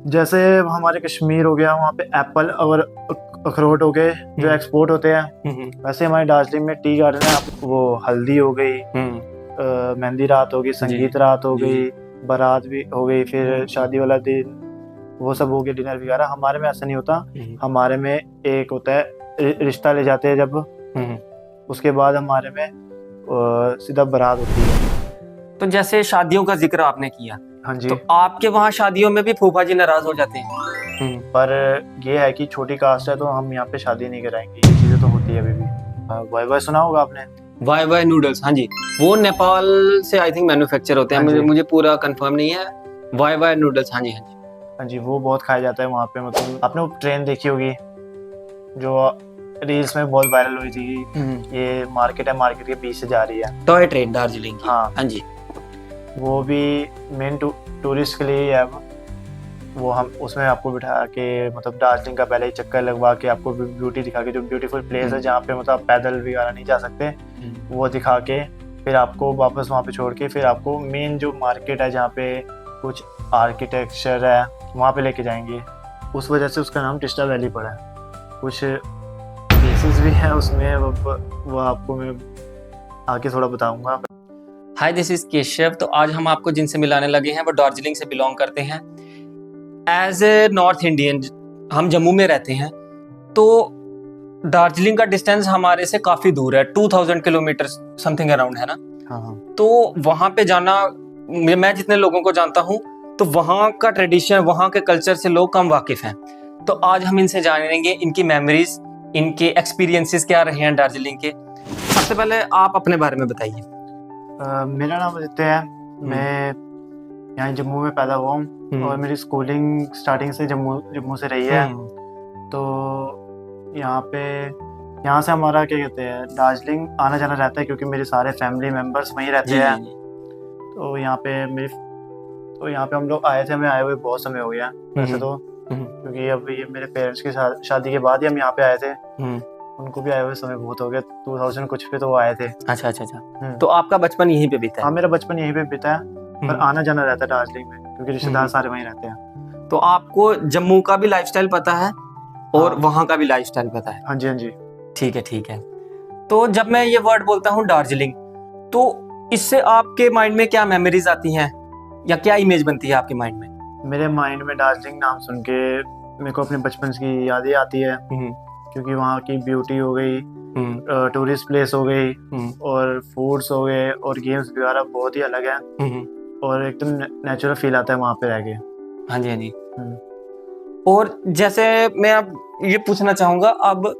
जैसे हमारे कश्मीर हो गया, वहाँ पे एप्पल और अखरोट हो गए जो एक्सपोर्ट होते हैं। वैसे हमारे दार्जिलिंग में टी गार्डन है। वो हल्दी हो गई, मेहंदी रात हो गई, संगीत रात हो गई, बारात भी हो गई, फिर शादी वाला दिन, वो सब हो गया, डिनर वगैरह। हमारे में ऐसा नहीं होता। हमारे में एक होता है रिश्ता ले जाते हैं जब, उसके बाद हमारे में सीधा बारात होती है। तो जैसे शादियों का जिक्र आपने किया, हाँ जी। तो आपके वहाँ शादियों में भी फूफा जी नाराज हो जाते हैं? पर ये है कि छोटी कास्ट है तो हम यहाँ पे शादी नहीं कराएंगे, ये चीजें तो होती है अभी भी। वाई वाई सुना होगा आपने? वाई वाई नूडल्स, हाँ जी, वो नेपाल से आई थिंक मैन्युफैक्चर होते हैं। मुझे पूरा कंफर्म नहीं है। वाई वाई नूडल्स, हाँ जी हाँ जी हाँ जी, वो बहुत खाया जाता है वहाँ पे। मतलब आपने वो ट्रेन देखी होगी जो रील्स में बहुत वायरल हुई थी, ये मार्केट है, मार्केट के बीच से जा रही है, टॉय ट्रेन दार्जिलिंग की। हाँ हाँ जी। वो भी मेन टूरिस्ट के लिए ही है। वो हम उसमें आपको बिठा के मतलब दार्जिलिंग का पहले ही चक्कर लगवा के आपको ब्यूटी दिखा के, जो ब्यूटीफुल प्लेस है जहाँ पे मतलब आप पैदल वगैरह नहीं जा सकते, वो दिखा के फिर आपको वापस वहाँ पे छोड़ के फिर आपको मेन जो मार्केट है जहाँ पे कुछ आर्किटेक्चर है वहाँ पे लेके जाएंगे। उस वजह से उसका नाम टिस्टा वैली पड़ा है। कुछ प्लेसेस भी हैं उसमें, वो आपको मैं आगे थोड़ा बताऊंगा। हाय, दिस इज केशव। तो आज हम आपको जिनसे मिलाने लगे हैं वो दार्जिलिंग से बिलोंग करते हैं। एज ए नॉर्थ इंडियन हम जम्मू में रहते हैं, तो दार्जिलिंग का डिस्टेंस हमारे से काफी दूर है, 2000 किलोमीटर समथिंग अराउंड है ना। हाँ। तो वहां पे जाना, मैं जितने लोगों को जानता हूँ तो वहाँ का ट्रेडिशन, वहाँ के कल्चर से लोग कम वाकिफ हैं। तो आज हम इनसे जानेंगे इनकी मेमोरीज, इनके एक्सपीरियंसेस क्या रहे हैं दार्जिलिंग के। सबसे पहले आप अपने बारे में बताइए। मेरा नाम आदित्य है। मैं यहाँ जम्मू में पैदा हुआ हूँ और मेरी स्कूलिंग स्टार्टिंग से जम्मू से रही है। तो यहाँ से हमारा क्या कहते हैं, दार्जिलिंग आना जाना रहता है क्योंकि मेरे सारे फैमिली मेम्बर्स वहीं रहते हैं। तो यहाँ पे हम लोग आए थे, हमें आए हुए बहुत समय हो गया वैसे तो, क्योंकि अब ये मेरे पेरेंट्स की शादी के बाद ही हम यहाँ पे आए थे। उनको भी आए हुए समय बहुत हो गया, 2000 कुछ पे तो वो आए थे। अच्छा। तो आपका बचपन यहीं पे बीता है? हाँ, मेरा बचपन यहीं पे बीता है, पर आना जाना रहता है दार्जिलिंग में क्योंकि रिश्तेदार सारे वहीं रहते हैं। तो आपको जम्मू का भी लाइफस्टाइल पता है और वहाँ का भी लाइफस्टाइल पता है? हाँ जी। ठीक है। तो जब मैं ये वर्ड बोलता हूँ दार्जिलिंग, तो इससे आपके माइंड में क्या मेमोरीज आती हैं या क्या इमेज बनती है आपके माइंड में? मेरे माइंड में दार्जिलिंग नाम सुन के मेरे को अपने बचपन की यादें आती है, क्योंकि वहाँ की ब्यूटी हो गई, टूरिस्ट प्लेस हो गई, और फूड्स हो गए और गेम्स वगैरह बहुत ही अलग है, और एकदम नेचुरल फील आता है वहाँ पे रह के। हाँ जी। और जैसे मैं अब ये पूछना चाहूंगा, अब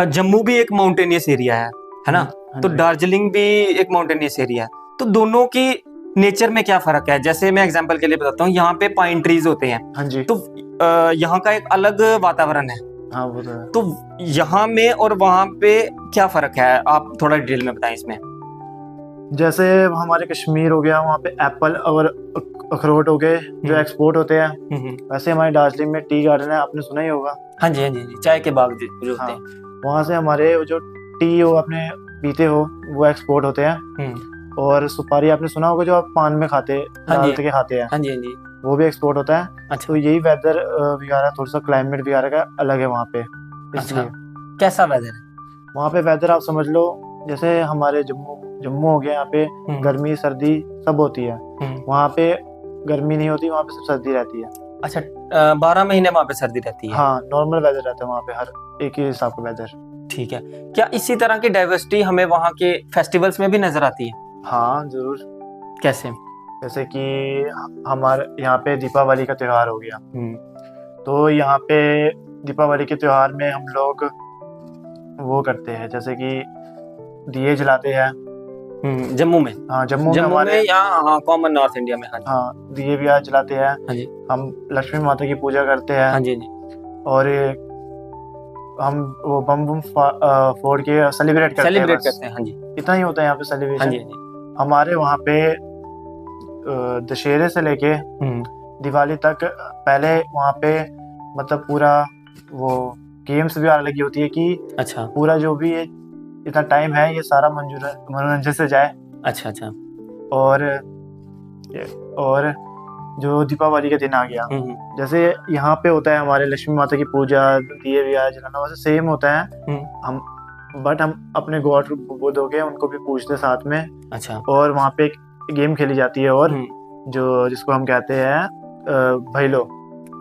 जम्मू भी एक माउंटेनियस एरिया है ना? तो दार्जिलिंग भी एक माउंटेनियस एरिया है, तो दोनों की नेचर में क्या फर्क है? जैसे मैं एग्जांपल के लिए बताता हूँ, यहाँ पे पाइन ट्रीज होते हैं। हाँ जी। तो यहाँ का एक अलग वातावरण है। हाँ, वो तो है। तो यहाँ में और वहाँ पे क्या फर्क है, आप थोड़ा डिटेल में बताएं इसमें। जैसे हमारे कश्मीर हो गया, वहाँ पे एप्पल और अखरोट हो गए जो एक्सपोर्ट होते हैं। वैसे हमारे दार्जिलिंग में टी गार्डन है, आपने सुना ही होगा। हाँ जी, चाय के बाग जो होते हैं। वहाँ से हमारे जो टी हो आपने पीते हो वो एक्सपोर्ट होते हैं। और सुपारी आपने सुना होगा जो आप पान में खाते डाल के खाते हैं। हाँ जी। वो भी एक्सपोर्ट होता है। अच्छा। तो यही वेदर वगैरह, थोड़ा सा क्लाइमेट वगैरह का अलग है वहाँ पे, इसलिए। कैसा वेदर है वहाँ पे? वेदर आप समझ लो जैसे हमारे जम्मू हो गया, यहाँ पे गर्मी सर्दी सब होती है। वहाँ पे गर्मी नहीं होती, वहाँ पे सब सर्दी रहती है। अच्छा, 12 महीने वहाँ पे सर्दी रहती है? हाँ, नॉर्मल वेदर रहता है वहाँ पे, हर एक ही हिसाब का वेदर। ठीक है। क्या इसी तरह की डाइवर्सिटी हमें वहाँ के फेस्टिवल्स में भी नजर आती है? हाँ जरूर। कैसे? जैसे कि हमारे यहाँ पे दीपावली का त्योहार हो गया, तो यहाँ पे दीपावली के त्योहार में हम लोग वो करते हैं, जैसे कि दिए जलाते हैं। जम्मू में? हाँ, जम्मू में यहाँ, हाँ, कॉमन नॉर्थ इंडिया में। हाँ, दिए भी आज जलाते हैं। हाँ जी। हम लक्ष्मी माता की पूजा करते हैं। हाँ जी। और हम वो बम फोड़ के सेलिब्रेट करते हैं। हाँ जी। इतना ही होता है यहाँ पे सेलिब्रेशन। हाँ जी। हमारे वहाँ पे दशहरे से लेके दिवाली तक पहले वहाँ पे मतलब पूरा वो गेम्स भी लगी होती है कि अच्छा पूरा जो भी इतना टाइम है ये सारा मनोरंजन से जाए। अच्छा। जो दीपावली का दिन आ गया, जैसे यहाँ पे होता है हमारे लक्ष्मी माता की पूजा, दिए विया जलाना, वैसे सेम होता है। हम बट हम अपने गॉड बुद्ध हो गए उनको भी पूजते साथ में। अच्छा। और वहाँ पे एक गेम खेली जाती है, और जो जिसको हम कहते हैं भैलो।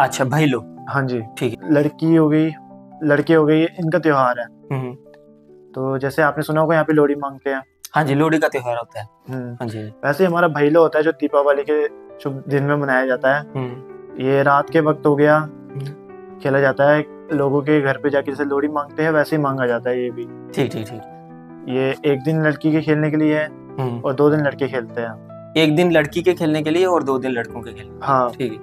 अच्छा, भैलो। हाँ जी, ठीक है। लड़की हो गई, लड़के हो गई, इनका त्योहार है। तो जैसे आपने सुना होगा यहाँ पे लोहड़ी मांगते हैं। हाँ जी, लोहड़ी का त्योहार होता है। हाँ जी। वैसे हमारा भैलो होता है जो दीपावली के शुभ दिन में मनाया जाता है। ये रात के वक्त हो गया, खेला जाता है लोगों के घर पे जाके, जैसे लोहड़ी मांगते हैं वैसे ही मांगा जाता है ये भी। ठीक ठीक ठीक। ये एक दिन लड़की के खेलने के लिए है और 2 दिन लड़के खेलते हैं। एक दिन लड़की के खेलने के लिए और 2 दिन लड़कों के खेलने। हाँ, ठीक है।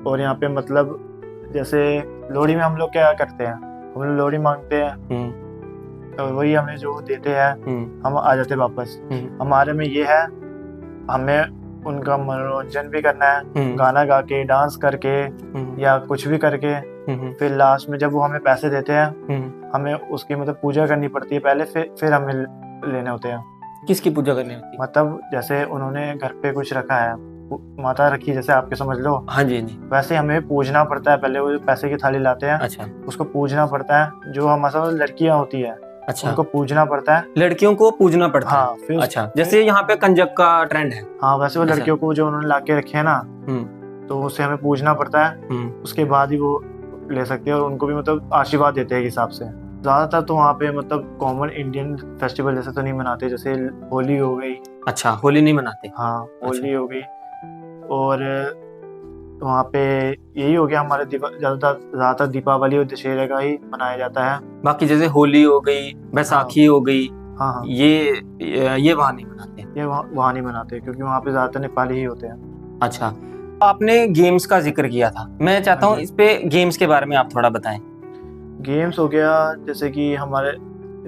और यहाँ पे मतलब जैसे लोहड़ी में हम लोग क्या करते हैं, हम लोग लोहड़ी मांगते हैं तो वही हमें जो देते हैं हम आ जाते हैं वापस। हमारे में ये है, हमें उनका मनोरंजन भी करना है, गाना गा के, डांस करके या कुछ भी करके। फिर लास्ट में जब वो हमें पैसे देते हैं, हमें उसकी मतलब पूजा करनी पड़ती है पहले, फिर हमें लेने होते हैं। किसकी पूजा करनी होती है? मतलब जैसे उन्होंने घर पे कुछ रखा है, माता रखी जैसे आपके समझ लो। हाँ जी, जी। वैसे हमें पूजना पड़ता है, पहले वो पैसे की थाली लाते हैं। अच्छा। उसको पूजना पड़ता है, जो हमारे लड़कियां होती है। अच्छा। उनको पूजना पड़ता है, लड़कियों को पूजना पड़ता है। हाँ, फिर अच्छा, जैसे यहाँ पे कंजक का ट्रेंड है। हाँ, वैसे वो अच्छा। लड़कियों को जो उन्होंने लाके रखे है ना, तो उससे हमें पूजना पड़ता है। उसके बाद ही वो ले सकते हैं, और उनको भी मतलब आशीर्वाद देते हैं हिसाब से। ज्यादातर तो वहाँ पे मतलब कॉमन इंडियन फेस्टिवल जैसे तो नहीं मनाते, जैसे होली हो गई। अच्छा, होली नहीं मनाते। हाँ, होली हो गई। और वहाँ पे यही हो गया हमारे ज्यादातर दीपावली और दशहरे का ही मनाया जाता है। बाकी जैसे होली हो गई, बैसाखी हो गई, हाँ, ये वहाँ नहीं मनाते। ये वहाँ नहीं मनाते, क्योंकि वहाँ पे ज्यादातर नेपाली ही होते हैं। अच्छा, आपने गेम्स का जिक्र किया था, मैं चाहता हूँ इस पे गेम्स के बारे में आप थोड़ा बताएं। गेम्स हो गया, जैसे कि हमारे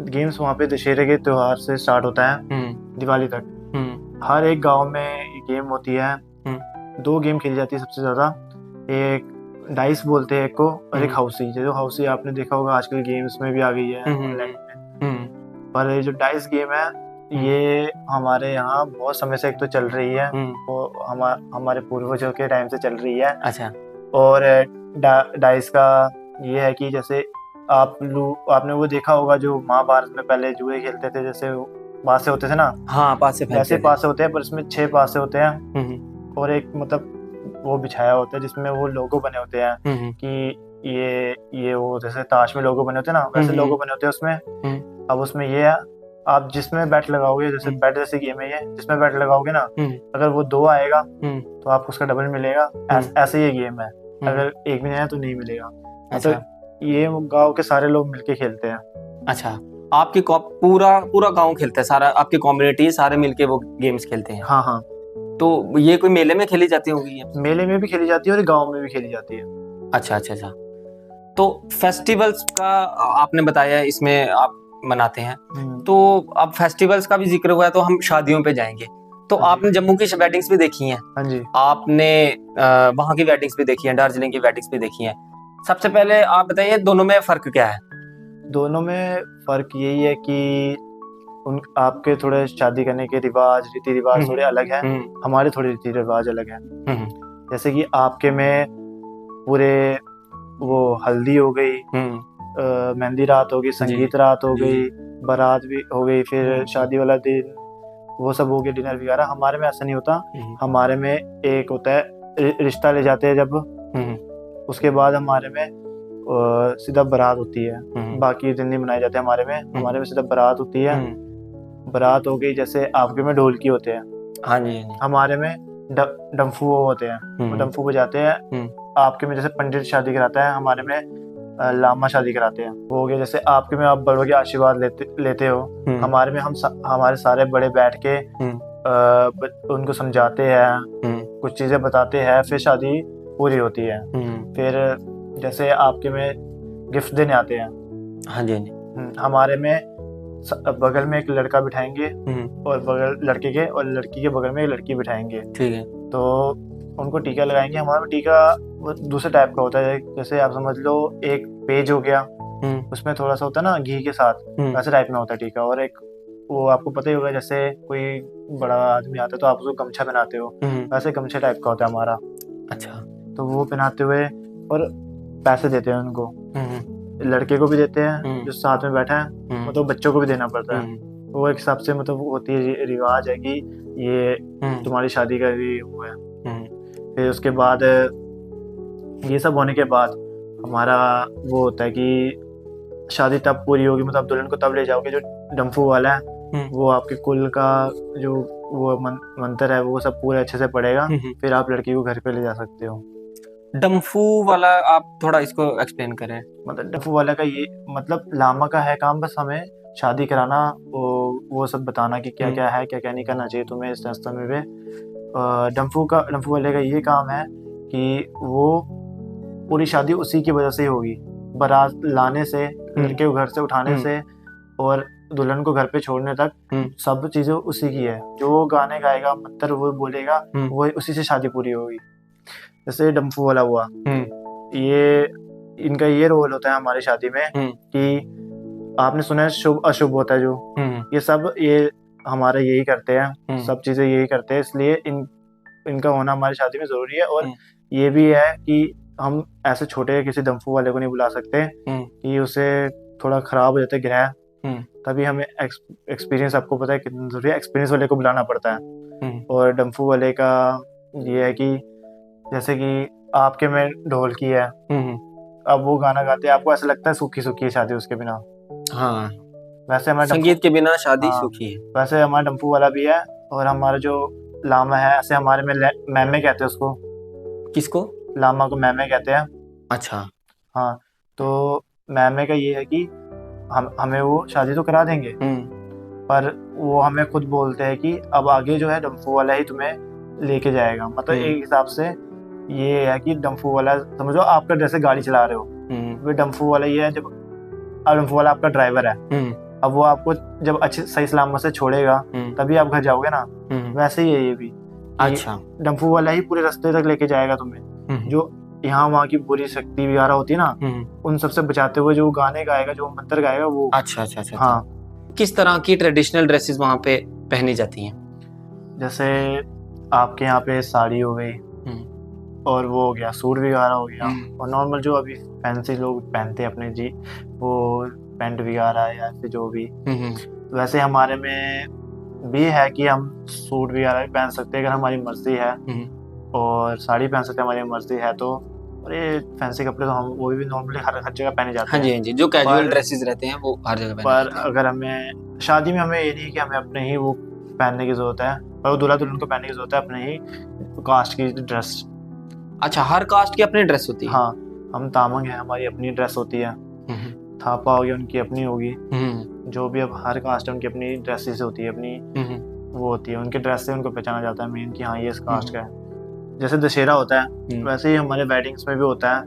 गेम्स वहाँ पे दशहरे के त्योहार से स्टार्ट होता है दिवाली तक। हर एक गांव में गेम होती है। 2 गेम खेली जाती है सबसे ज्यादा, एक डाइस बोलते हैं एक को, और एक हाउसी। जो हाउसी आपने देखा होगा आजकल गेम्स में भी आ गई है ऑनलाइन में। पर ये जो डाइस गेम है, ये हमारे यहाँ बहुत समय से एक तो चल रही है, वो हमारे पूर्वजों के टाइम से चल रही है। अच्छा। और डाइस का ये है कि जैसे आपने वो देखा होगा जो महाभारत में पहले जुए खेलते थे, जैसे पासे होते थे ना। हाँ, पासे वैसे पासे होते हैं, पर इसमें 6 पासे होते हैं और एक मतलब वो बिछाया होता है जिसमें वो लोगो बने होते हैं कि ये वो जैसे ताश में लोगो बने होते हैं ना, वैसे लोगो बने होते हैं उसमें। अब उसमें ये है, आप जिसमें बैट लगाओगे, जैसे बैट जैसे गेम है ये, जिसमें बैट लगाओगे ना, अगर वो 2 आएगा तो आपको उसका डबल मिलेगा। ऐसे ये गेम है, अगर एक भी नहीं आया तो नहीं मिलेगा। अच्छा। ये गांव के सारे लोग मिलके खेलते हैं। अच्छा, आपके पूरा गांव खेलता है, सारा आपकी कम्युनिटी सारे मिलके वो गेम्स खेलते हैं। हाँ। तो ये कोई मेले में खेली जाती होगी? मेले में भी खेली जाती है और गांव में भी खेली जाती है। अच्छा। तो फेस्टिवल्स का आपने बताया इसमें आप मनाते हैं, तो अब फेस्टिवल्स का भी जिक्र हुआ है तो हम शादियों पे जाएंगे। तो आपने जम्मू की वेडिंग्स भी देखी हैं? हाँ जी। आपने वहाँ की वेडिंग्स भी देखी हैं, दार्जिलिंग की वेडिंग्स भी देखी हैं। सबसे पहले आप बताइए दोनों में फर्क क्या है? दोनों में फर्क यही है कि आपके थोड़े शादी करने के रीति रिवाज थोड़े अलग हैं, हमारे थोड़े रीति रिवाज अलग हैं। जैसे कि आपके में पूरे वो हल्दी हो गई, मेहंदी रात हो गई, संगीत रात हो गई, बारात भी हो गई, फिर शादी वाला दिन, वो सब हो गया, डिनर वगैरह। हमारे में ऐसा नहीं होता। हमारे में एक होता है रिश्ता ले जाते हैं जब, उसके बाद हमारे में सीधा बारात होती है। बाकी दिन नहीं मनाए जाते हमारे में सीधा बारात होती है। बारात हो गई, जैसे आपके में ढोलकी होते हैं, हाँ जी, हमारे में डम्फू होते हैं, डम्फू बजाते हैं। आपके में जैसे पंडित शादी कराता है, हमारे में लामा शादी कराते हैं। वो हो गया, जैसे आपके में आप बड़ों के आशीर्वाद लेते हो, हमारे में हमारे सारे बड़े बैठ के उनको समझाते हैं, कुछ चीजें बताते हैं, फिर शादी पूरी होती है। फिर जैसे आपके में गिफ्ट देने आते हैं, हाँ जी, हमारे में बगल में एक लड़का बिठाएंगे और बगल लड़के के, और लड़की के बगल में एक लड़की बिठाएंगे, ठीक है। तो उनको टीका लगाएंगे। हमारे में टीका दूसरे टाइप का होता है, जैसे आप समझ लो एक पेज हो गया, उसमें थोड़ा सा होता है ना घी के साथ, वैसे टाइप में होता है टीका। और एक वो आपको पता ही होगा, जैसे कोई बड़ा आदमी आता है तो आप उसको गमछा पहनाते हो, वैसे गमछा टाइप का होता है हमारा। अच्छा। तो वो पहनाते हुए और पैसे देते हैं उनको, लड़के को भी देते हैं जो साथ में बैठा है, मतलब बच्चों को भी देना पड़ता है। वो एक हिसाब से मतलब होती है रिवाज है कि ये तुम्हारी शादी का भी वो है। फिर उसके बाद ये सब होने के बाद हमारा वो होता है कि शादी तब पूरी होगी, मतलब दुल्हन को तब ले जाओगे जो डम्फू वाला है वो आपके कुल का जो वो मंत्र है वो सब पूरे अच्छे से पढ़ेगा, फिर आप लड़की को घर पे ले जा सकते हो। डम्फू वाला आप थोड़ा इसको एक्सप्लेन करें। मतलब डम्फू वाला का ये मतलब लामा का है काम, बस हमें शादी कराना, वो सब बताना कि क्या क्या है, क्या क्या नहीं करना चाहिए तुम्हें इस रास्ते में भी। डम्फू वाले का ये काम है कि वो पूरी शादी उसी की वजह से ही होगी, बारात लाने से, लड़के को घर से उठाने से और दुल्हन को घर पे छोड़ने तक सब चीजें उसी की है। जो गाने गाएगा, मंत्र वो बोलेगा, वो उसी से शादी पूरी होगी। जैसे डम्फू वाला हुआ, ये इनका ये रोल होता है हमारी शादी में कि आपने सुना है शुभ अशुभ होता है जो, ये सब ये हमारा यही करते हैं, सब चीजें यही करते हैं, इसलिए इनका होना हमारी शादी में जरूरी है। और ये भी है कि हम ऐसे छोटे किसी डम्फू वाले को नहीं बुला सकते कि उसे थोड़ा खराब हो जाता है ग्रह, तभी हमें एक्सपीरियंस, आपको पता है कितना जरूरी है, एक्सपीरियंस वाले को बुलाना पड़ता है। और डम्फू वाले का ये है कि जैसे कि आपके में ढोलकी है, अब वो गाना गाते हैं, आपको ऐसा लगता है सूखी सूखी है शादी उसके बिना। हाँ, वैसे हमारे संगीत के बिना शादी सूखी है। वैसे हमारा डम्फू वाला भी है। और हमारा जो लामा है, ऐसे हमारे में मैमे कहते हैं उसको। किसको? लामा को मैमे कहते हैं। अच्छा। हाँ, तो मैमे का ये है कि हमें वो शादी तो करा देंगे, पर वो हमें खुद बोलते हैं कि अब आगे जो है डम्फू वाला ही तुम्हें लेके जाएगा। मतलब एक हिसाब से ये है कि डम्फू वाला, समझो आपका जैसे गाड़ी चला रहे हो, वो डम्फू वाला ये है, जब डम्फू वाला आपका ड्राइवर है, अब वो आपको जब अच्छे सही सलामत से छोड़ेगा तभी आप घर जाओगे ना, वैसे ही है ये भी। अच्छा, डम्फू वाला ही पूरे रास्ते तक लेके जाएगा तुम्हें। जो यहाँ वहाँ की बुरी शक्ति वगैरह होती है ना, उन सबसे बचाते हुए जो गाने गाएगा, जो मंत्र गाएगा वो। अच्छा। हाँ। किस तरह की ट्रेडिशनल ड्रेसेस वहाँ पे पहनी जाती हैं? जैसे आपके यहाँ पे साड़ी हो गई, और वो हो गया सूट वगैरह हो गया, और नॉर्मल जो अभी फैंसी लोग पहनते हैं अपने जी, वो पैंट वगैरह या फिर जो भी। वैसे हमारे में भी है कि हम सूट वगैरह भी पहन सकते हैं अगर हमारी मर्जी है, और साड़ी पहन सकते हैं हमारी मर्जी है तो। और ये फैंसी कपड़े तो हम वो भी नॉर्मली हर जगह पहने जाते हैं। हाँ जी, जो कैजुअल ड्रेसेस रहते हैं वो हर जगह पर अगर हमें शादी में, हमें ये नहीं कि हमें अपने ही वो पहनने की जरूरत है, पर दूल्हा दुल्हन को पहनने की जरूरत है अपने ही कास्ट की ड्रेस। अच्छा, हर कास्ट की अपनी ड्रेस होती है? हाँ, हम तामंग है, हमारी अपनी ड्रेस होती है। थापा होगी, उनकी अपनी होगी। जो भी अब हर कास्ट है उनकी अपनी ड्रेसेस होती है, अपनी वो होती है, उनके ड्रेस से उनको पहचाना जाता है मेन कि हाँ ये इस कास्ट का है। जैसे दशहरा होता है वैसे ही हमारे वेडिंग्स में भी होता है।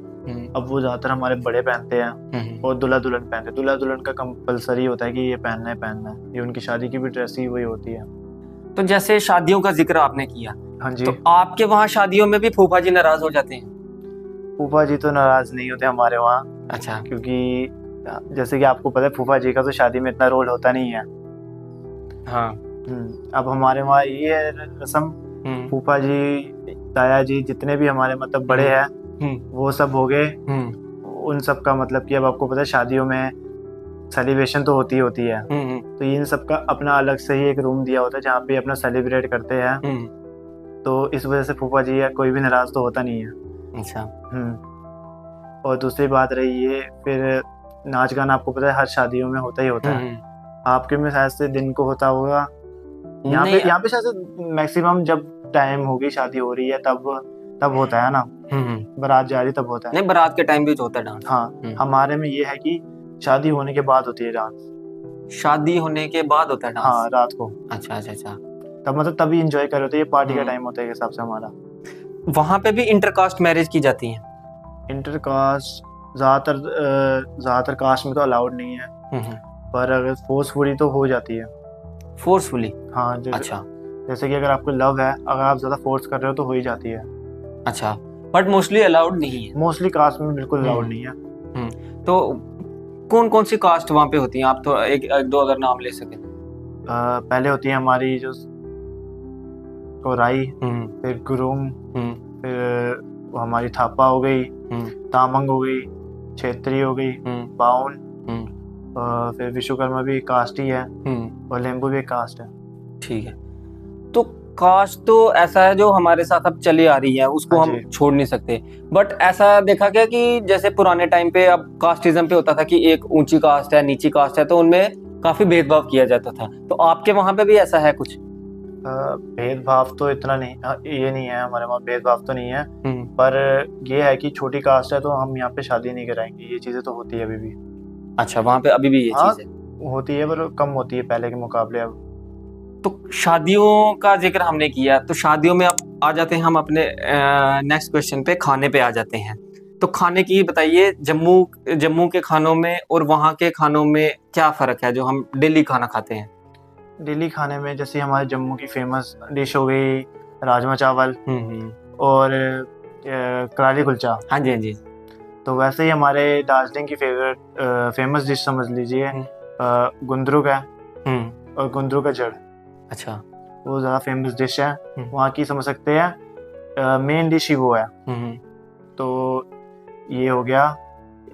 अब वो ज्यादातर हमारे बड़े पहनते हैं और दूल्हा दुल्हन पहनते हैं। दूल्हा दुल्हन का कंपलसरी होता है कि ये पहनना है, ये उनकी शादी की भी ड्रेस ही वही होती है। तो जैसे शादियों का जिक्र आपने किया, हाँ जी, तो आपके वहाँ शादियों में भी फूफा जी नाराज हो जाते हैं? फूफा जी तो नाराज नहीं होते हमारे वहाँ। अच्छा। क्योंकि जैसे कि आपको पता है फूफा जी का तो शादी में इतना रोल होता नहीं है। हाँ। अब हमारे वहाँ ये रस्म, फूफा जी, ताया जी, जितने भी हमारे मतलब बड़े हैं वो सब हो गए। उन सब का मतलब कि अब आपको पता है शादियों में सेलिब्रेशन तो होती है, तो इन सब का अपना अलग से ही एक रूम दिया होता है जहाँ पे अपना सेलिब्रेट करते हैं। तो इस वजह से फूफा जी या कोई भी नाराज तो होता नहीं है। अच्छा। और दूसरी बात रही है फिर नाच गाना, आपको पता है हर शादियों में होता ही होता है। आपके में शायद से दिन को होता होगा, यहाँ पे शायद से मैक्सिमम जब टाइम होगी शादी हो रही है तब होता है ना, बारात जा रही तब होता है। नहीं, बारात के टाइम भी तो होता है डांस। हाँ, हमारे में ये है कि शादी होने के बाद होती है डांस। शादी होने के बाद होता है डांस? हाँ, रात को। अच्छा। तब मतलब तभी एंजॉय कर रहे होते हैं, ये पार्टी का टाइम होता है हिसाब से हमारा। वहाँ पे भी इंटरकास्ट मैरिज की जाती है? इंटरकास्ट ज्यादातर कास्ट में तो अलाउड नहीं है, पर अगर फोर्सफुली तो हो जाती है। फोर्सफुली? हाँ। अच्छा। जैसे कि अगर आपको लव है, अगर आप ज्यादा फोर्स कर रहे हो तो हो ही जाती है। अच्छा, बट मोस्टली अलाउड नहीं है? मोस्टली कास्ट में बिल्कुल अलाउड नहीं है। तो कौन कौन सी कास्ट वहाँ पे होती है? आप तो एक दो अगर नाम ले सके। पहले होती है हमारी जो कोराई, फिर गुरुंग, फिर वो हमारी थापा हो गई, तामंग हो गई, क्षेत्री हो गई, बाउन, फिर विश्वकर्मा भी कास्ट ही है, और लेम्बू भी एक कास्ट है। ठीक है, तो कास्ट तो ऐसा है जो हमारे साथ अब चली आ रही है, उसको हाँ हम जी। छोड़ नहीं सकते। बट ऐसा देखा गया कि जैसे पुराने टाइम पे अब कास्टिज्म पे होता था कि एक ऊंची कास्ट है, नीची कास्ट है, तो उनमें काफी भेदभाव किया जाता था। तो आपके वहां पे भी ऐसा है कुछ? भेदभाव तो इतना नहीं, ये नहीं है हमारे वहाँ, भेदभाव तो नहीं है, पर ये है कि छोटी कास्ट है तो हम यहाँ पे शादी नहीं कराएंगे, ये चीजें तो होती है अभी भी। अच्छा, वहां पे अभी भी ये हाँ, चीज है? होती है पर कम होती है पहले के मुकाबले अब। तो शादियों का जिक्र हमने किया, तो शादियों में अब आ जाते हैं हम अपने नेक्स्ट क्वेश्चन पे, खाने पे आ जाते हैं। तो खाने की बताइए, जम्मू के खानों में और वहाँ के खानों में क्या फर्क है जो हम डेली खाना खाते हैं? डेली खाने में जैसे हमारे जम्मू की फेमस डिश हो गई राजमा चावल और कराली कुलचा। हाँ जी, हाँ जी। तो वैसे ही हमारे दार्जिलिंग की फेमस डिश समझ लीजिए गुंदरुक है, और गुंदरुक का जड़। अच्छा। वो ज़्यादा फेमस डिश है वहाँ की, समझ सकते हैं, मेन डिश ही वो है। तो ये हो गया।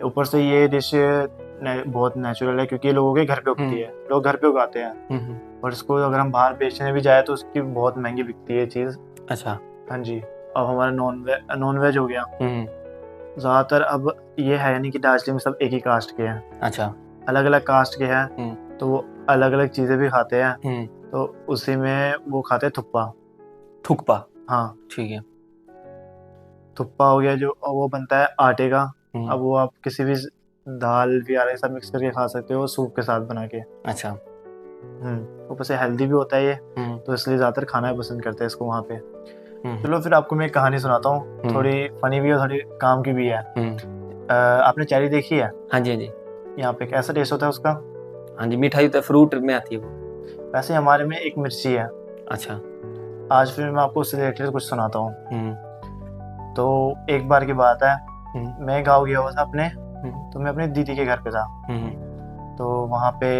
ऊपर से ये डिश बहुत नेचुरल है क्योंकि लोगों के घर पे उगती है, लोग घर पे उगाते हैं, और इसको अगर हम बाहर बेचने भी जाए तो उसकी बहुत महंगी बिकती है चीज़। अच्छा। हाँ जी। अब हमारा नॉन वेज हो गया। ज़्यादातर अब ये है नहीं कि दार्जिलिंग में सब एक ही कास्ट के हैं। अच्छा। अलग अलग कास्ट के हैं, तो वो अलग अलग चीज़ें भी खाते हैं। तो उसी में वो खाते हैं थुक्पा। हाँ, ठीक है। थुक्पा हो गया जो वो बनता है आटे का। अब वो आप किसी भी दाल भी आटे के साथ मिक्स करके खा सकते हो, सूप के साथ बना के। अच्छा। ऊपर से हेल्दी भी होता है ये, तो इसलिए ज़्यादातर खाना पसंद करते हैं इसको वहाँ पे। चलो फिर आपको मैं एक कहानी सुनाता हूँ, थोड़ी फनी भी है, थोड़ी काम की भी है। आपने चेरी देखी है? हाँ जी, हाँ जी। यहाँ पे कैसा टेस्ट होता है उसका? हाँ जी, मिठाई होता है, फ्रूट में आती है वो। वैसे हमारे में एक मिर्ची है। अच्छा। आज फिर मैं आपको उससे रिलेटेड कुछ सुनाता हूँ। तो एक बार की बात है, मैं गाँव गया हुआ था अपने, तो मैं अपनी दीदी के घर पे था। तो वहाँ पे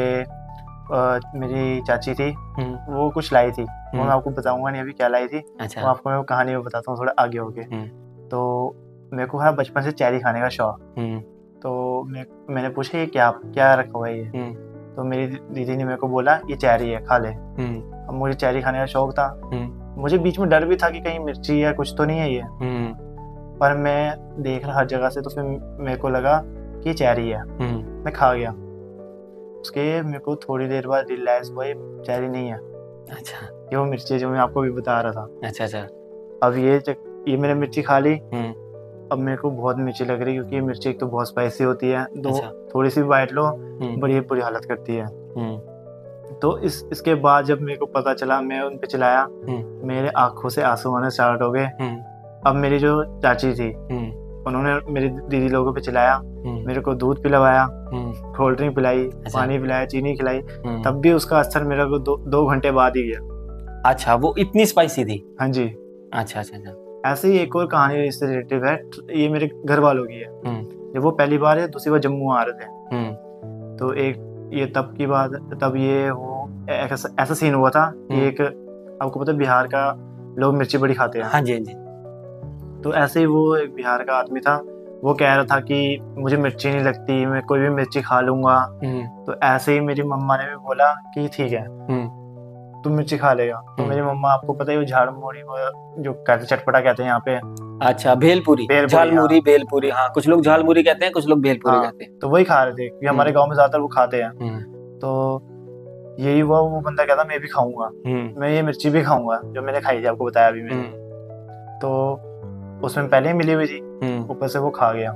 मेरी चाची थी, वो कुछ लाई थी, वो मैं आपको बताऊंगा नहीं अभी क्या लाई थी। अच्छा। वो आपको मैं कहानी में बताता हूँ थोड़ा आगे होके। तो मेरे को है बचपन से चेरी खाने का शौक। तो मैंने पूछा ये क्या रखा हुआ है ये? तो मेरी दीदी ने मेरे को बोला ये चेरी है, खा ले। अब मुझे चेरी खाने का शौक था। मुझे बीच में डर भी था कि कहीं मिर्ची है, कुछ तो नहीं है ये, पर मैं देख रहा हर जगह से, तो फिर मेरे को लगा कि ये चेरी है। मैं खा गया। उसके मेरे को थोड़ी देर बाद रियलाइज हुआ ये चेरी नहीं है। अच्छा। ये वो मिर्ची जो मैं आपको भी बता रहा था। अच्छा अच्छा। अब ये मैंने मिर्ची खा ली। अब मेरे को बहुत मिर्ची लग रही, क्योंकि ये मिर्ची एक तो बहुत स्पाइसी होती है, थोड़ी सी बाइट लो बड़ी बुरी हालत करती है। तो इसके बाद जब मेरे को पता चला, मैं उन पे चिल्लाया, मेरे आंखों से आंसू आने स्टार्ट हो गए। अब मेरी जो चाची थी, उन्होंने मेरी दीदी लोगों पे चिल्लाया, मेरे को दूध पिलवाया, कोल्ड ड्रिंक पिलाई, पानी पिलाया, चीनी खिलाई, तब भी उसका असर मेरे को 2 घंटे बाद ही गया। अच्छा, वो इतनी स्पाइसी थी? हाँ जी। अच्छा अच्छा अच्छा। ऐसे ही एक और कहानी इससे रिलेटिव है, ये मेरे घर वालों की है। जब वो पहली बार या दूसरी बार जम्मू आ रहे थे, तो ये तब की बात, तब ये वो ऐसा सीन हुआ था कि एक, आपको पता है बिहार का लोग मिर्ची बड़ी खाते हैं। हाँ जी, हाँ जी। तो ऐसे ही वो एक बिहार का आदमी था, वो कह रहा था कि मुझे मिर्ची नहीं लगती, मैं कोई भी मिर्ची खा लूंगा। तो ऐसे ही मेरी मम्मा ने भी बोला कि ठीक है तुम मिर्ची खा लेगा। तो मेरी मम्मा, आपको पता है वो झाड़ मोड़ी जो कहते चटपटा कहते हैं यहाँ पे। अच्छा, भेलपुरी, झालमुरी, भेलपुरी। हाँ, कुछ लोग झालमुरी कहते हैं, कुछ लोग भेलपुरी कहते हैं। तो वही खा रहे थे क्योंकि हमारे गांव में ज्यादातर वो खाते हैं। तो यही हुआ, वो बंदा कहता मैं भी खाऊंगा, मैं ये मिर्ची भी खाऊंगा जो मैंने खाई थी, आपको बताया अभी मैंने। तो उसमें पहले ही मिली हुई थी, ऊपर से वो खा गया।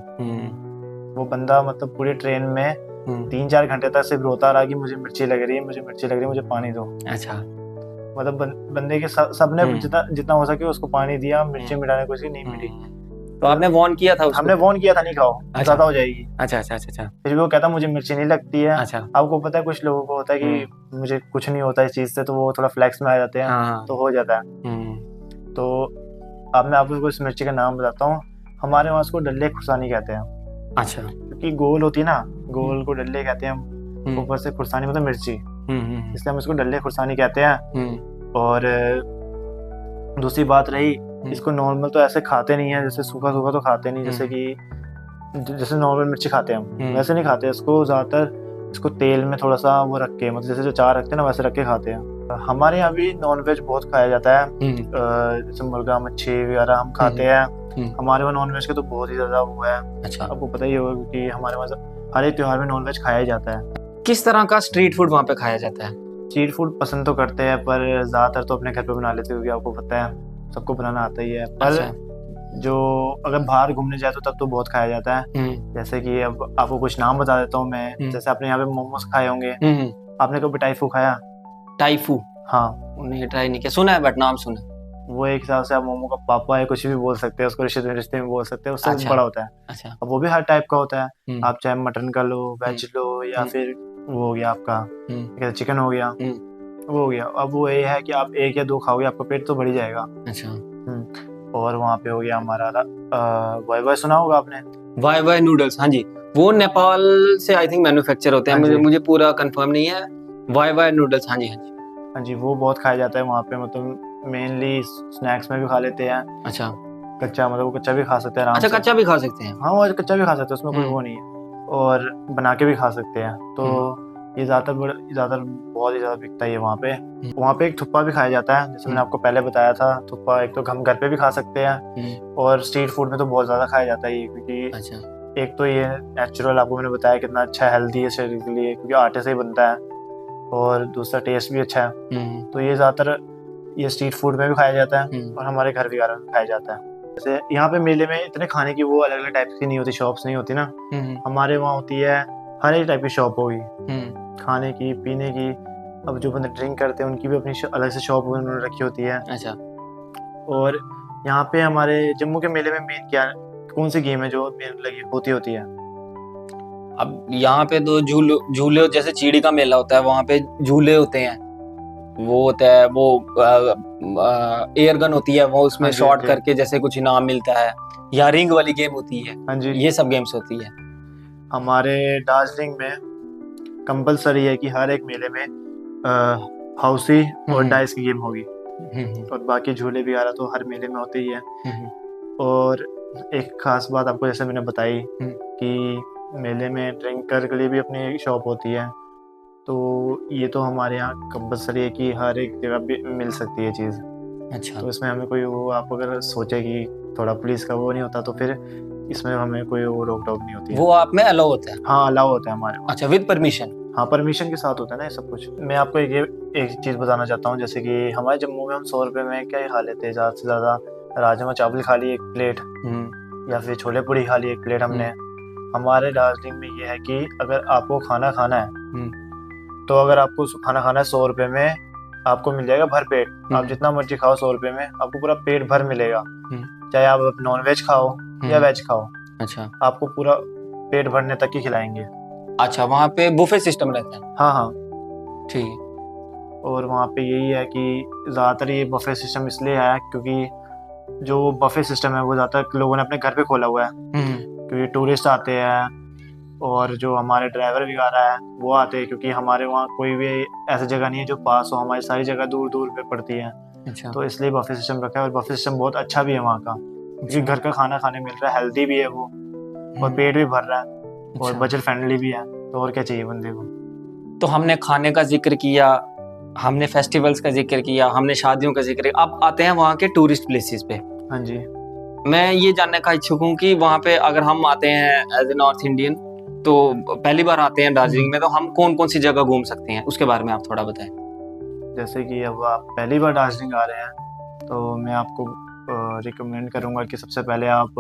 वो बंदा मतलब पूरे ट्रेन में 3-4 घंटे तक सिर्फ रोता रहा कि मुझे मिर्ची लग रही है, मुझे मिर्ची लग रही है, मुझे पानी दो। अच्छा। मतलब बंदे के सबने जितना हो सके उसको पानी दिया, मिर्ची मिटाने की कोशिश, नहीं मिली। तो आपने वार्न किया था उसको? हमने वार्न किया था नहीं खाओ, ज्यादा हो जाएगी। अच्छा अच्छा अच्छा। फिर वो कहता मुझे मिर्ची नहीं लगती है। अच्छा। आपको पता है कुछ लोगों को होता है कि मुझे कुछ नहीं होता इस चीज से, तो वो थोड़ा फ्लेक्स में आ जाते हैं, तो हो जाता है। तो अब मैं आपको इस मिर्ची का नाम बताता हूँ। हमारे वहाँ उसको डल्ले खुरसानी कहते हैं। अच्छा। क्योंकि गोल होती है ना, गोल को डल्ले कहते हैं, ऊपर से खुरसानी मतलब मिर्ची। इसलिए हम इसको डल्ले खुरसानी कहते हैं। और दूसरी बात रही, इसको नॉर्मल तो ऐसे खाते नहीं है, जैसे सूखा सूखा तो खाते नहीं, जैसे नॉर्मल मिर्ची खाते हैं हम वैसे नहीं खाते इसको। ज़्यादातर इसको तेल में थोड़ा सा वो रख के, मतलब जैसे जो चार रखते हैं ना वैसे रख के खाते हैं। हमारे यहाँ भी नॉन वेज बहुत खाया जाता है, जैसे मुर्गा मच्छी वगैरह हम खाते हैं। हमारे वहाँ नॉन वेज का तो बहुत ही ज़्यादा वो है। अच्छा, आपको पता ही होगा क्योंकि हमारे वहाँ हर एक त्योहार में नॉन वेज खाया जाता है। किस तरह का स्ट्रीट फूड वहाँ पे खाया जाता है? स्ट्रीट फूड पसंद तो करते हैं, पर ज़्यादातर तो अपने घर पे बना लेते हैं, क्योंकि आपको पता है सबको बनाना आता ही है। पर जो अगर बाहर घूमने जाए तो तब तो बहुत खाया जाता है। जैसे कि अब आपको कुछ नाम बता देता हूँ मैं। जैसे आपने यहाँ पे मोमोज खाए होंगे, आपने कभी टाइफू खाया? टाइफू? हाँ, उन्हें ट्राई नहीं किया, सुना है बट नाम सुना। वो एक हिसाब से आप मोमो का पापा है, कुछ भी बोल सकते हैं उसको, रिश्ते में बोल सकते हैं, उससे बड़ा होता है। अच्छा। अब वो भी हर टाइप का होता है, आप चाहे मटन का लो, वेज लो, या फिर वो हो गया आपका चिकन हो गया, वो हो गया। अब वो ये है कि आप एक या दो खाओगे आपका पेट तो बढ़ जाएगा। अच्छा। और वहाँ पे हो गया हमारा वाई वाई, सुना होगा आपने? वाई वाई नूडल्स, हाँ जी, वो नेपाल से आई थिंक मैन्युफैक्चर होते हैं, मुझे पूरा कंफर्म नहीं है। वाई वाई नूडल्स, हाँ जी हाँ जी हाँ जी, वो बहुत खाया जाता है वहाँ पे। मतलब मेनली स्नैक्स में भी खा लेते हैं। अच्छा, कच्चा, मतलब वो कच्चा भी खा सकते हैं आराम से। अच्छा, कच्चा भी खा सकते हैं? हाँ, वो कच्चा भी खा सकते हैं, उसमें कोई वो नहीं है, और बना के भी खा सकते हैं। तो ये ज़्यादातर बहुत ही ज़्यादा बिकता है वहाँ पे। वहाँ पे एक थुप्पा भी खाया जाता है, जैसे मैंने आपको पहले बताया था। थुप्पा एक तो हम घर पे भी खा सकते हैं, और स्ट्रीट फूड में तो बहुत ज़्यादा खाया जाता है ये, क्योंकि एक तो ये नेचुरल, आपको मैंने बताया कितना अच्छा हेल्दी है शरीर के लिए, क्योंकि आटे से ही बनता है, और दूसरा टेस्ट भी अच्छा है। तो ये ज़्यादातर ये स्ट्रीट फूड में भी खाया जाता है, और हमारे घर वगैरह में खाया जाता है। जैसे यहाँ पे मेले में इतने खाने की वो अलग अलग टाइप की नहीं होती, शॉप्स नहीं होती ना। हमारे वहाँ होती है, हर एक टाइप की शॉप होगी, खाने की, पीने की। अब जो बंदे ड्रिंक करते हैं उनकी भी अपनी अलग से शॉप उन्होंने रखी होती है। अच्छा। और यहाँ पे हमारे जम्मू के मेले में मेन क्या, कौन सी गेम है जो मेन लगी होती है? अब यहाँ पे तो झूले, जैसे चीड़ी का मेला होता है, वहाँ पे झूले होते हैं, वो होता है, वो एयर गन होती है, वो उसमें शॉट करके जैसे कुछ इनाम मिलता है, या रिंग वाली गेम होती है। हाँ जी, ये सब गेम्स होती है। हमारे दार्जिलिंग में कंपलसरी है कि हर एक मेले में हाउसी और डाइस की गेम होगी, और बाकी झूले वगैरह तो हर मेले में होते ही है। और एक खास बात आपको जैसे मैंने बताई कि मेले में ड्रिंकर के लिए भी अपनी शॉप होती है, तो ये तो हमारे यहाँ कंपलसरी है कि हर एक जगह भी मिल सकती है चीज़। अच्छा। तो इसमें हमें कोई वो, आप अगर सोचे कि थोड़ा पुलिस का वो नहीं होता, तो फिर इसमें हमें कोई वो रोक टोक नहीं होती है। वो आप में अलाउ होता है? हाँ, अलाउ होता है हमारे। अच्छा, विद परमिशन? हाँ, परमिशन के साथ होता है ना ये सब कुछ। मैं आपको एक चीज़ बताना चाहता हूँ, जैसे कि हमारे जम्मू में हम 100 रुपये में क्या खा लेते हैं, ज़्यादा से ज़्यादा राजमा चावल खा ली एक प्लेट, या फिर छोले पूड़ी खा ली एक प्लेट हमने। हमारे दार्जिलिंग में ये है कि अगर आपको खाना खाना है, तो अगर आपको खाना खाना है 100 रुपये में, आपको मिल जाएगा भर पेट। आप जितना मर्जी खाओ 100 रुपये में, आपको पूरा पेट भर मिलेगा, चाहे आप नॉन वेज खाओ या वेज खाओ। अच्छा, आपको पूरा पेट भरने तक ही खिलाएंगे। अच्छा, वहाँ पे बुफे सिस्टम रहता है? हाँ हाँ, ठीक। और वहाँ पे यही है कि ज़्यादातर ये बफे सिस्टम इसलिए है क्योंकि जो बफे सिस्टम है वो ज़्यादातर लोगों ने अपने घर पे खोला हुआ है, क्योंकि टूरिस्ट आते हैं, और जो हमारे ड्राइवर वगैरह है वो आते हैं, क्योंकि हमारे वहाँ कोई भी ऐसी जगह नहीं है जो पास हो, हमारी सारी जगह दूर दूर पे पड़ती है। अच्छा। तो इसलिए बफे सिस्टम रखा है, और बफे सिस्टम बहुत अच्छा भी है वहाँ का, क्योंकि घर का खाना खाने मिल रहा है, हेल्दी भी है वो, और पेट भी भर रहा है, और बजट फ्रेंडली भी है। तो और क्या चाहिए बंदे को? तो हमने खाने का जिक्र किया, हमने फेस्टिवल्स का जिक्र किया, हमने शादियों का जिक्र किया, अब आते हैं वहाँ के टूरिस्ट प्लेसेस पे। हाँ जी। मैं ये जानने का इच्छुक हूँ कि वहाँ पे अगर हम आते हैं एज ए नॉर्थ इंडियन, तो पहली बार आते हैं दार्जिलिंग में, तो हम कौन कौन सी जगह घूम सकते हैं, उसके बारे में आप थोड़ा बताएं। जैसे कि अब आप पहली बार दार्जिलिंग आ रहे हैं, तो मैं आपको रिकमेंड करूँगा कि सबसे पहले आप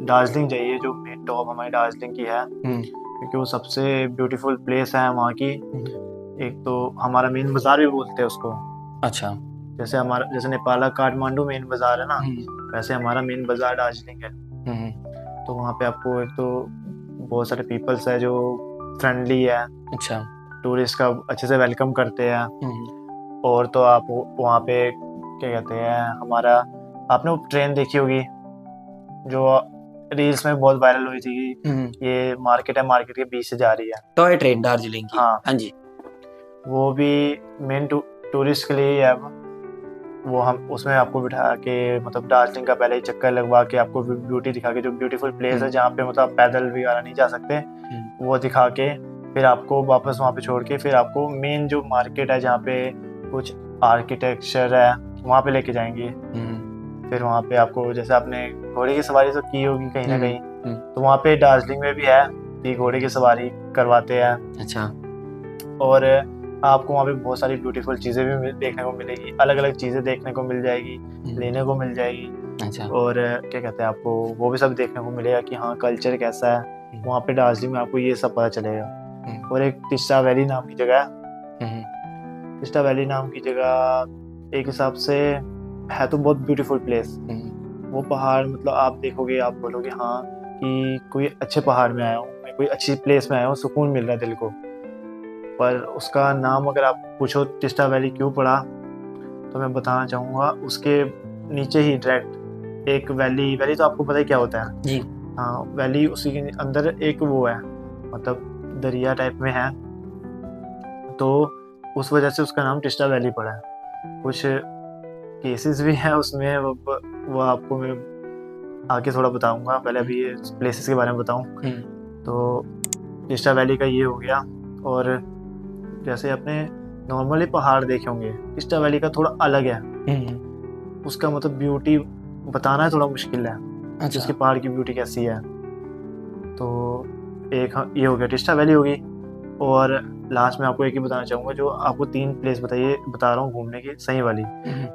दार्जिलिंग जाइए, जो मेन टॉप हमारी दार्जिलिंग की है, क्योंकि वो सबसे ब्यूटीफुल प्लेस है वहाँ की। एक तो हमारा मेन बाज़ार भी बोलते हैं उसको। अच्छा। जैसे नेपाल का काठमांडू मेन बाज़ार है ना, वैसे हमारा मेन बाज़ार दार्जिलिंग है। तो वहाँ पे आपको एक तो बहुत सारे पीपल्स है जो फ्रेंडली है। अच्छा। टूरिस्ट का अच्छे से वेलकम करते हैं। और तो आप वहाँ पे क्या कहते हैं, हमारा, आपने वो ट्रेन देखी होगी जो रील्स में बहुत वायरल हुई थी, ये मार्केट है, मार्केट के बीच से जा रही है, टॉय ट्रेन दार्जिलिंग की। हाँ जी। वो भी मेन टूरिस्ट के लिए ही है। वो हम उसमें आपको बिठा के मतलब दार्जिलिंग का पहले ही चक्कर लगवा के आपको ब्यूटी दिखा के, जो ब्यूटीफुल प्लेस है जहाँ पे मतलब आप पैदल वगैरह नहीं जा सकते, वो दिखा के फिर आपको वापस वहाँ पे छोड़ के फिर आपको मेन जो मार्केट है जहाँ पे कुछ आर्किटेक्चर है वहाँ पे लेके जाएंगे। फिर वहाँ पे आपको, जैसे आपने घोड़े की सवारी तो की होगी कहीं ना कहीं, तो वहाँ पे दार्जिलिंग में भी है कि घोड़े की सवारी करवाते हैं। अच्छा। और आपको वहाँ पे बहुत सारी ब्यूटीफुल चीज़ें भी देखने को मिलेगी, अलग अलग चीज़ें देखने को मिल जाएगी, लेने को मिल जाएगी। अच्छा। और क्या कहते हैं, आपको वो भी सब देखने को मिलेगा कि हाँ कल्चर कैसा है वहाँ पे दार्जिलिंग में, आपको ये सब पता चलेगा। और एक टिस्टा वैली नाम की जगह है। टिस्टा वैली नाम की जगह एक हिसाब से है तो बहुत ब्यूटीफुल प्लेस। वो पहाड़ मतलब आप देखोगे, आप बोलोगे हाँ कि कोई अच्छे पहाड़ में आया हूँ मैं, कोई अच्छी प्लेस में आया हूँ, सुकून मिल रहा है दिल को। पर उसका नाम अगर आप पूछो टिस्टा वैली क्यों पड़ा, तो मैं बताना चाहूँगा उसके नीचे ही डायरेक्ट एक वैली तो आपको पता ही क्या होता है जी। हाँ, वैली उसी के अंदर एक वो है, मतलब दरिया टाइप में है, तो उस वजह से उसका नाम टिस्टा वैली पड़ा है। कुछ केसेस भी हैं उसमें, वो आपको मैं आगे थोड़ा बताऊंगा, पहले अभी ये प्लेसेस के बारे में बताऊं। तो टिस्टा वैली का ये हो गया। और जैसे आपने नॉर्मली पहाड़ देखे होंगे, टिस्टा वैली का थोड़ा अलग है। उसका मतलब ब्यूटी बताना थोड़ा मुश्किल है। अच्छा। उसके पहाड़ की ब्यूटी कैसी है। तो एक ये हो गया, टिस्टा वैली होगी। और लास्ट में आपको एक ही बताना चाहूँगा, जो आपको 3 प्लेस बता रहा हूँ घूमने की सही वाली।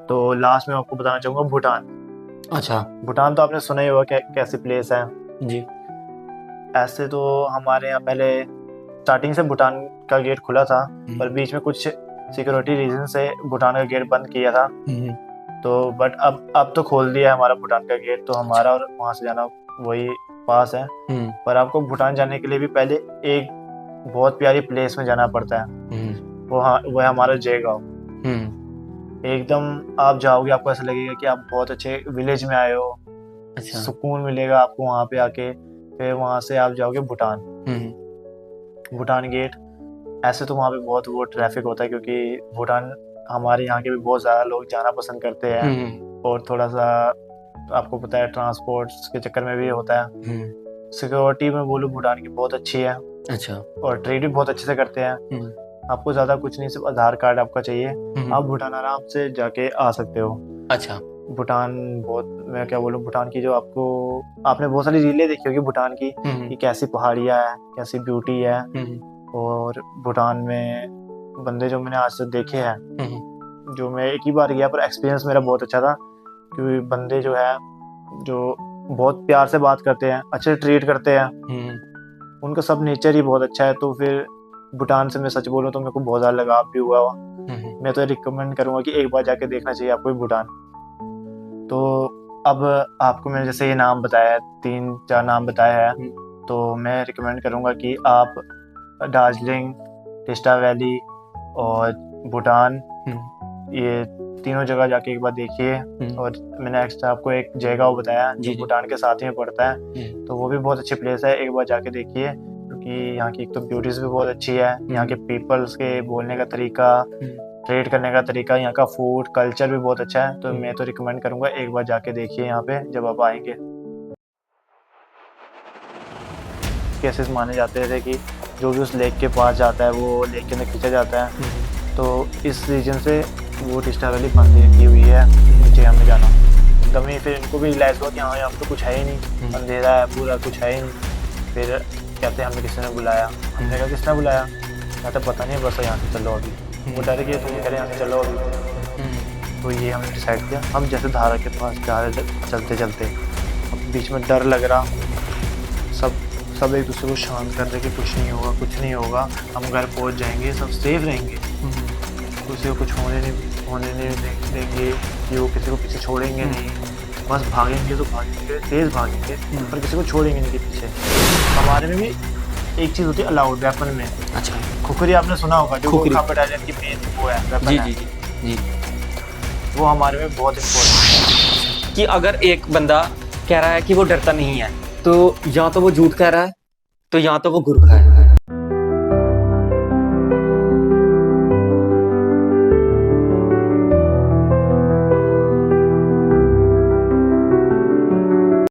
तो लास्ट में आपको बताना चाहूँगा भूटान। अच्छा। भूटान तो आपने सुना ही होगा कैसी प्लेस है जी। ऐसे तो हमारे यहाँ पहले स्टार्टिंग से भूटान का गेट खुला था, पर बीच में कुछ सिक्योरिटी रीजन से भूटान का गेट बंद किया था। तो बट अब तो खोल दिया है हमारा भूटान का गेट, तो हमारा और वहाँ से जाना वही पास है। पर आपको भूटान जाने के लिए भी पहले एक बहुत प्यारी प्लेस में जाना पड़ता है। वो है हमारा जयगांव। एकदम आप जाओगे आपको ऐसा लगेगा कि आप बहुत अच्छे विलेज में आए हो। अच्छा। सुकून मिलेगा आपको वहाँ पे आके। फिर वहाँ से आप जाओगे भूटान। भूटान गेट। ऐसे तो वहाँ पे बहुत वो ट्रैफिक होता है, क्योंकि भूटान हमारे यहाँ के भी बहुत ज़्यादा लोग जाना पसंद करते हैं। और थोड़ा सा आपको पता है ट्रांसपोर्ट के चक्कर में भी होता है। सिक्योरिटी में बोलूँ भूटान की बहुत अच्छी है। अच्छा। और ट्रेड भी बहुत अच्छे से करते हैं। आपको ज़्यादा कुछ नहीं, सिर्फ आधार कार्ड आपका चाहिए, आप भूटान आराम से जाके आ सकते हो। अच्छा। भूटान बहुत, मैं क्या बोलूँ, भूटान की जो आपने बहुत सारी रीलें देखी होगी भूटान की कि कैसी पहाड़ियाँ है, कैसी ब्यूटी है। और भूटान में बंदे जो मैंने आज तक देखे हैं, जो मैं एक ही बार गया पर एक्सपीरियंस मेरा बहुत अच्छा था, क्योंकि बंदे जो है जो बहुत प्यार से बात करते हैं, अच्छे ट्रीट करते हैं, उनका सब नेचर ही बहुत अच्छा है। तो फिर भूटान से मैं सच बोलूँ तो मेरे को बहुत ज़्यादा लगाव भी हुआ। मैं तो रिकमेंड करूँगा कि एक बार जाके देखना चाहिए आपको भूटान। तो अब आपको मैंने जैसे ये नाम बताया है, 3-4 नाम बताया है, तो मैं रिकमेंड करूँगा कि आप दार्जिलिंग, टिस्टा वैली और भूटान, ये तीनों जगह जाके एक बार देखिए। और मैंने एक्स्ट्रा आपको एक जयगांव बताया जो भूटान के साथ ही में पड़ता है, तो वो भी बहुत अच्छी प्लेस है, एक बार जाके देखिए। क्योंकि यहाँ की एक तो ब्यूटीज भी बहुत अच्छी है, यहाँ के पीपल्स के बोलने का तरीका, ट्रेड करने का तरीका, यहाँ का फूड कल्चर भी बहुत अच्छा है। तो मैं तो रिकमेंड करूँगा एक बार जाके देखिए यहाँ पे जब आप आएंगे। केसेस माने जाते थे कि जो भी उस लेक के पास जाता है वो लेक के अंदर खींचा जाता है। तो इस रीजन से वो टिस्टा वैली बंद की हुई है नीचे हमें जाना। एकदम ही फिर इनको भी रियलाइज़ हुआ कि हाँ यहाँ तो कुछ है ही नहीं, अंधेरा है पूरा, कुछ है ही नहीं। फिर कहते हमें किसी ने बुलाया। हमने कहा किसने बुलाया? कहते पता नहीं, बस यहाँ से चलो अभी। वो डर गए तो ये कह रहे यहाँ से चलो अभी। तो ये हमने डिसाइड किया, हम जैसे धारा के पास जा रहे चलते चलते, अब बीच में डर लग रहा, सब एक दूसरे को शांत कर रहे कि कुछ नहीं होगा, कुछ नहीं होगा, हम घर पहुंच जाएंगे, सब सेफ रहेंगे, किसी को कुछ होने नहीं देंगे, कि वो किसी को पीछे छोड़ेंगे नहीं, बस भागेंगे तो भागेंगे, तेज़ भागेंगे, पर किसी को छोड़ेंगे नहीं के पीछे। हमारे में भी एक चीज़ होती है अलाउड वेपन में। अच्छा। खुखरी आपने सुना होगा, जो गोरखा बटालियन की मेन वो है वेपन। जी। वो हमारे में बहुत इम्पोर्टेंट है। कि अगर एक बंदा कह रहा है कि वो डरता नहीं है, तो या तो वो झूठ कह रहा है, तो या तो वो गुरखा है।